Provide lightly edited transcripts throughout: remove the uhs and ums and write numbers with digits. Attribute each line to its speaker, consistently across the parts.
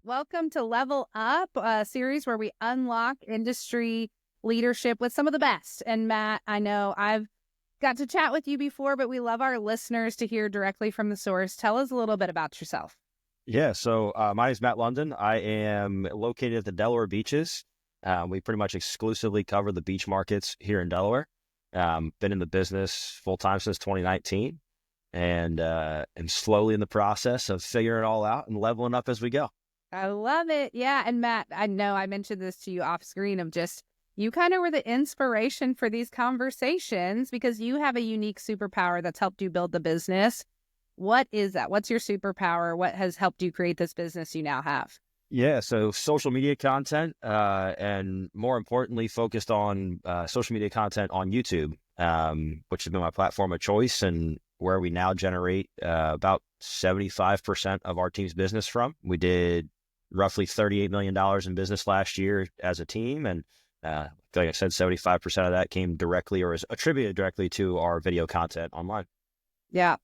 Speaker 1: Welcome to Level Up, a series where we unlock industry leadership with some of the best. And Matt, I know I've got to chat with you before, but we love our listeners to hear directly from the source. Tell us a little bit about yourself.
Speaker 2: Yeah, so my name is Matt London. I am located at the Delaware beaches. We pretty much exclusively cover the beach markets here in Delaware. Been in the business full time since 2019, and am slowly in the process of figuring it all out and leveling up as we go.
Speaker 1: I love it. Yeah. And Matt, I know I mentioned this to you off screen of just you kind of were the inspiration for these conversations because you have a unique superpower that's helped you build the business. What is that? What's your superpower? What has helped you create this business you now have?
Speaker 2: Yeah, so social media content, and more importantly, focused on social media content on YouTube, which has been my platform of choice and where we now generate about 75% of our team's business from. We did roughly $38 million in business last year as a team. And like I said, 75% of that came directly or is attributed directly to our video content online.
Speaker 1: Yeah.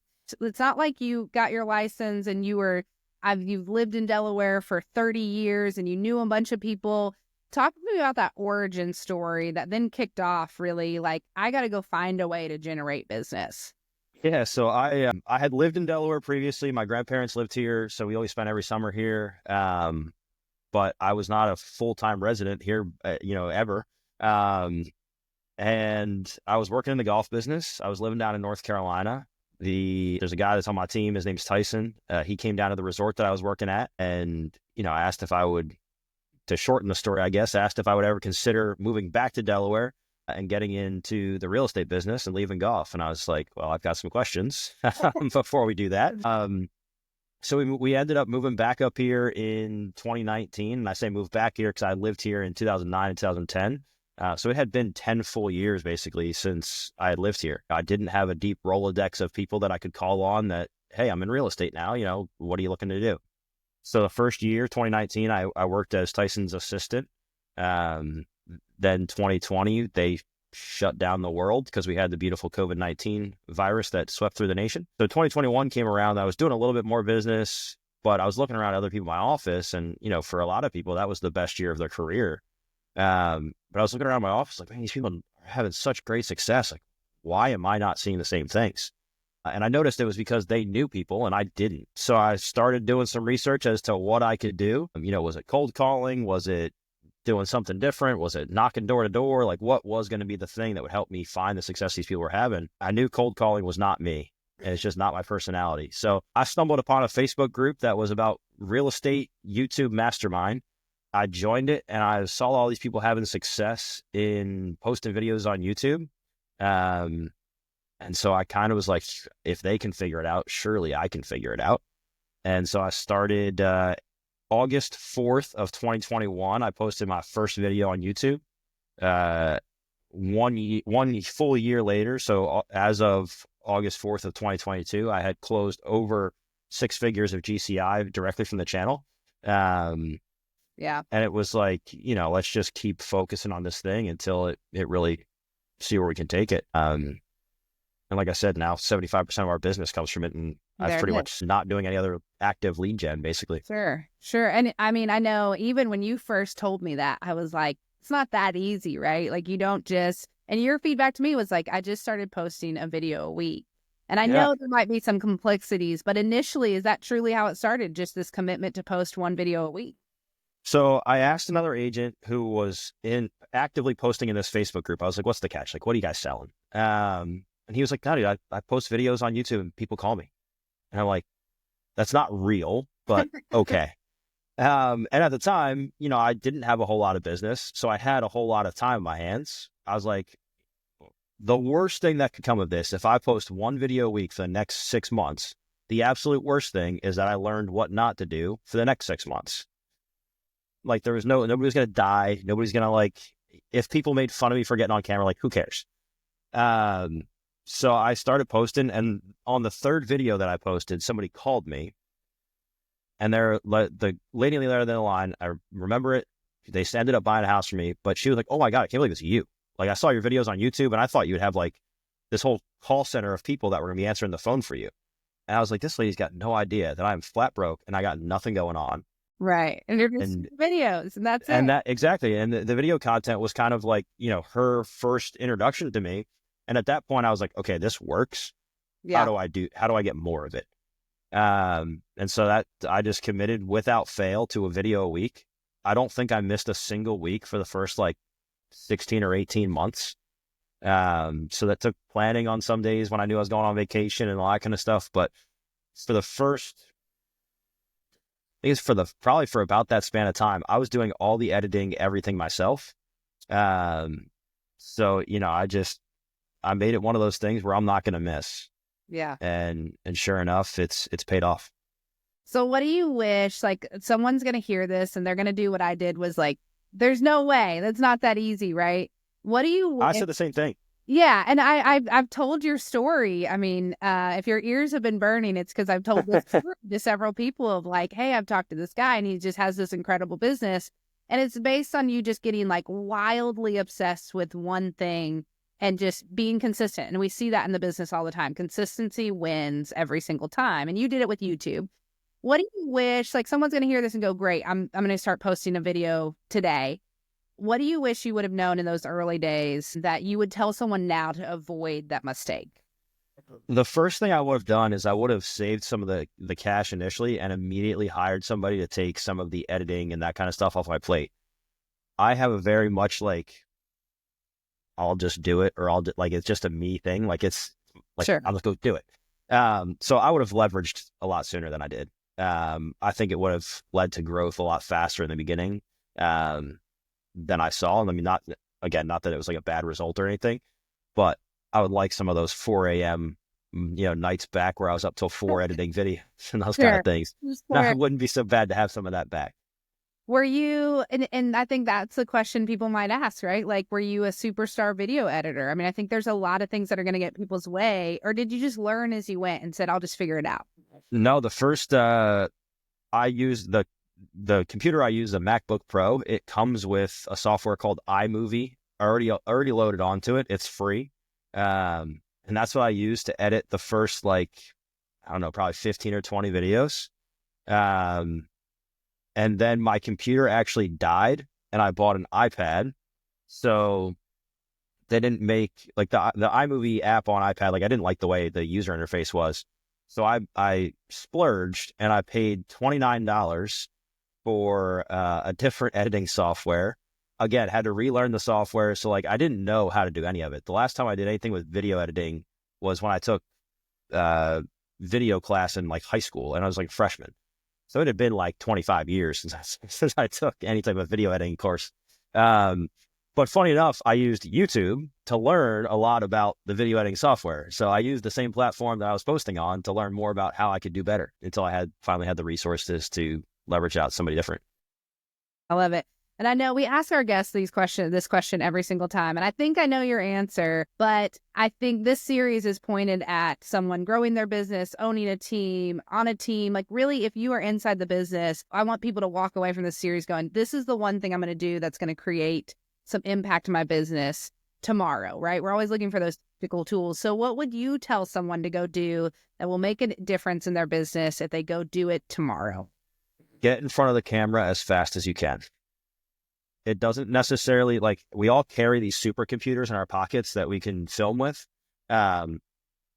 Speaker 1: It's not like you got your license and you've lived in Delaware for 30 years and you knew a bunch of people. Talk to me about that origin story that then kicked off really like, I got to go find a way to generate business.
Speaker 2: Yeah, so I had lived in Delaware previously. My grandparents lived here, so we always spent every summer here. But I was not a full-time resident here, ever. And I was working in the golf business. I was living down in North Carolina. There's a guy that's on my team. His name's Tyson. He came down to the resort that I was working at, and I asked if I would, to shorten the story, I guess, asked if I would ever consider moving back to Delaware and getting into the real estate business and leaving golf. And I was like, well, I've got some questions before we do that. So we ended up moving back up here in 2019. And I say moved back here because I lived here in 2009 and 2010. So it had been 10 full years basically since I had lived here. I didn't have a deep Rolodex of people that I could call on that, hey, I'm in real estate now. What are you looking to do? So the first year, 2019, I worked as Tyson's assistant. Then 2020, they shut down the world because we had the beautiful COVID-19 virus that swept through the nation. So 2021 came around. I was doing a little bit more business, but I was looking around other people in my office. And, for a lot of people, that was the best year of their career. But I was looking around my office like, man, these people are having such great success. Like, why am I not seeing the same things? And I noticed it was because they knew people and I didn't. So I started doing some research as to what I could do. Was it cold calling? Was it doing something different? Was it knocking door to door? Like, what was going to be the thing that would help me find the success these people were having? I knew cold calling was not me. And it's just not my personality. So I stumbled upon a Facebook group that was about real estate YouTube mastermind. I joined it and I saw all these people having success in posting videos on YouTube. And so I kind of was like, if they can figure it out, surely I can figure it out. And so I started August 4th of 2021. I posted my first video on YouTube. One full year later, so as of August 4th of 2022, I had closed over 6 figures of GCI directly from the channel.
Speaker 1: Yeah.
Speaker 2: And it was like, let's just keep focusing on this thing until it really see where we can take it. And like I said, now 75% of our business comes from it. And I'm pretty much not doing any other active lead gen, basically.
Speaker 1: Sure. And I mean, I know even when you first told me that, I was like, it's not that easy, right? Like you don't just, and your feedback to me was like, I just started posting a video a week. And I know there might be some complexities, but initially, is that truly how it started? Just this commitment to post one video a week?
Speaker 2: So I asked another agent who was actively posting in this Facebook group. I was like, what's the catch? Like, what are you guys selling? And he was like, no, dude, I post videos on YouTube and people call me. And I'm like, that's not real, but okay. And at the time, I didn't have a whole lot of business. So I had a whole lot of time in my hands. I was like, the worst thing that could come of this, if I post one video a week for the next 6 months, the absolute worst thing is that I learned what not to do for the next 6 months. Like nobody's going to die. Nobody's going to if people made fun of me for getting on camera, like who cares? So I started posting, and on the third video that I posted, somebody called me, and the lady on the other end of the line, I remember it. They ended up buying a house from me, but she was like, "Oh my God, I can't believe it's you! Like I saw your videos on YouTube, and I thought you would have this whole call center of people that were going to be answering the phone for you." And I was like, "This lady's got no idea that I'm flat broke and I got nothing going on.
Speaker 1: Right. And you're just
Speaker 2: And
Speaker 1: videos and that's it.
Speaker 2: and that exactly. And the video content was kind of like, her first introduction to me. And at that point I was like, okay, this works.
Speaker 1: Yeah.
Speaker 2: How do I get more of it? And so that I just committed without fail to a video a week. I don't think I missed a single week for the first like 16 or 18 months. So that took planning on some days when I knew I was going on vacation and all that kind of stuff. But for the first, I think it's probably for about that span of time, I was doing all the editing, everything myself. So, I made it one of those things where I'm not going to miss.
Speaker 1: Yeah.
Speaker 2: And sure enough, it's paid off.
Speaker 1: So what do you wish, like someone's going to hear this and they're going to do what I did was like, there's no way, that's not that easy, right? What do you
Speaker 2: I said the same thing.
Speaker 1: Yeah. And I've told your story. I mean, if your ears have been burning, it's because I've told this story to several people of like, hey, I've talked to this guy and he just has this incredible business. And it's based on you just getting like wildly obsessed with one thing and just being consistent. And we see that in the business all the time. Consistency wins every single time. And you did it with YouTube. What do you wish, like someone's going to hear this and go, great, I'm going to start posting a video today. What do you wish you would have known in those early days that you would tell someone now to avoid that mistake?
Speaker 2: The first thing I would have done is I would have saved some of the cash initially and immediately hired somebody to take some of the editing and that kind of stuff off my plate. I have a very much like, I'll just do it, or like, it's just a me thing. Like it's like,
Speaker 1: Sure.
Speaker 2: I'll just go do it. So I would have leveraged a lot sooner than I did. I think it would have led to growth a lot faster in the beginning than I saw. And I mean, not that it was like a bad result or anything, but I would like some of those 4 a.m. Nights back where I was up till 4 editing videos and those kind of things. Now, it wouldn't be so bad to have some of that back.
Speaker 1: Were you, and I think that's the question people might ask, right? Like, were you a superstar video editor? I mean, I think there's a lot of things that are going to get people's way, or did you just learn as you went and said, I'll just figure it out?
Speaker 2: No, the first, I used the computer I use, the MacBook Pro. It comes with a software called iMovie already loaded onto it. It's free. And that's what I used to edit the first, like, I don't know, probably 15 or 20 videos. And then my computer actually died and I bought an iPad. So they didn't make like the iMovie app on iPad. Like I didn't like the way the user interface was. So I splurged and I paid $29 for a different editing software. Again, had to relearn the software. So like I didn't know how to do any of it. The last time I did anything with video editing was when I took video class in like high school and I was like a freshman. So it had been like 25 years since I took any type of video editing course. But funny enough, I used YouTube to learn a lot about the video editing software. So I used the same platform that I was posting on to learn more about how I could do better until I finally had the resources to leverage out somebody different.
Speaker 1: I love it. And I know we ask our guests this question every single time. And I think I know your answer, but I think this series is pointed at someone growing their business, owning a team, on a team. Like really, if you are inside the business, I want people to walk away from this series going, this is the one thing I'm going to do that's going to create some impact in my business tomorrow, right? We're always looking for those typical tools. So what would you tell someone to go do that will make a difference in their business if they go do it tomorrow?
Speaker 2: Get in front of the camera as fast as you can. It doesn't necessarily, like, we all carry these supercomputers in our pockets that we can film with.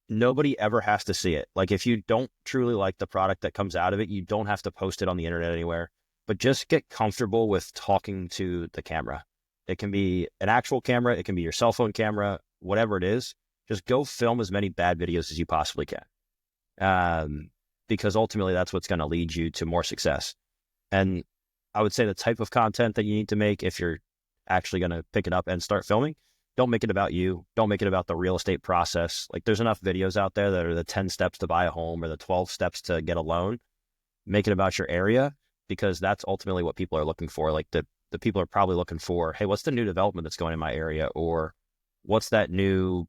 Speaker 2: Nobody ever has to see it. Like, if you don't truly like the product that comes out of it, you don't have to post it on the internet anywhere, but just get comfortable with talking to the camera. It can be an actual camera. It can be your cell phone camera, whatever it is. Just go film as many bad videos as you possibly can. Because ultimately that's what's going to lead you to more success. And I would say the type of content that you need to make, if you're actually going to pick it up and start filming, don't make it about you. Don't make it about the real estate process. Like there's enough videos out there that are the 10 steps to buy a home or the 12 steps to get a loan. Make it about your area, because that's ultimately what people are looking for. Like the people are probably looking for, hey, what's the new development that's going in my area? Or what's that new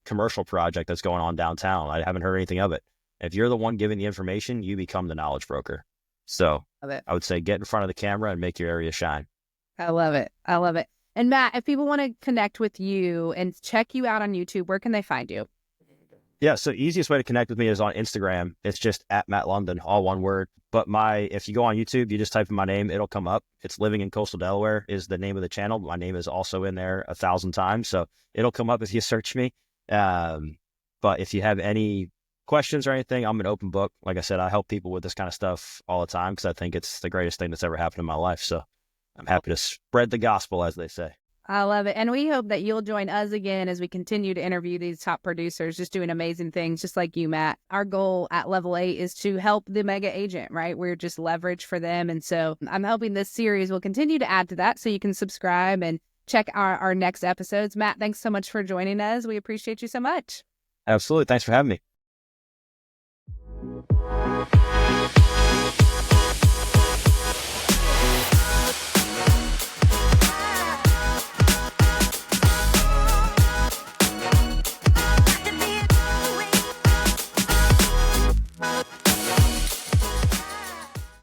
Speaker 2: commercial project that's going on downtown? I haven't heard anything of it. If you're the one giving the information, you become the knowledge broker. So I would say get in front of the camera and make your area shine.
Speaker 1: I love it. I love it. And Matt, if people want to connect with you and check you out on YouTube, where can they find you?
Speaker 2: Yeah, so easiest way to connect with me is on Instagram. It's just at Matt London, all one word. But if you go on YouTube, you just type in my name, it'll come up. It's Living in Coastal Delaware is the name of the channel. My name is also in there 1,000 times, so it'll come up if you search me. But if you have any questions or anything, I'm an open book. Like I said, I help people with this kind of stuff all the time because I think it's the greatest thing that's ever happened in my life. So I'm happy to spread the gospel, as they say.
Speaker 1: I love it. And we hope that you'll join us again as we continue to interview these top producers just doing amazing things, just like you, Matt. Our goal at Level 8 is to help the mega agent, right? We're just leverage for them. And so I'm hoping this series will continue to add to that so you can subscribe and check our next episodes. Matt, thanks so much for joining us. We appreciate you so much.
Speaker 2: Absolutely. Thanks for having me.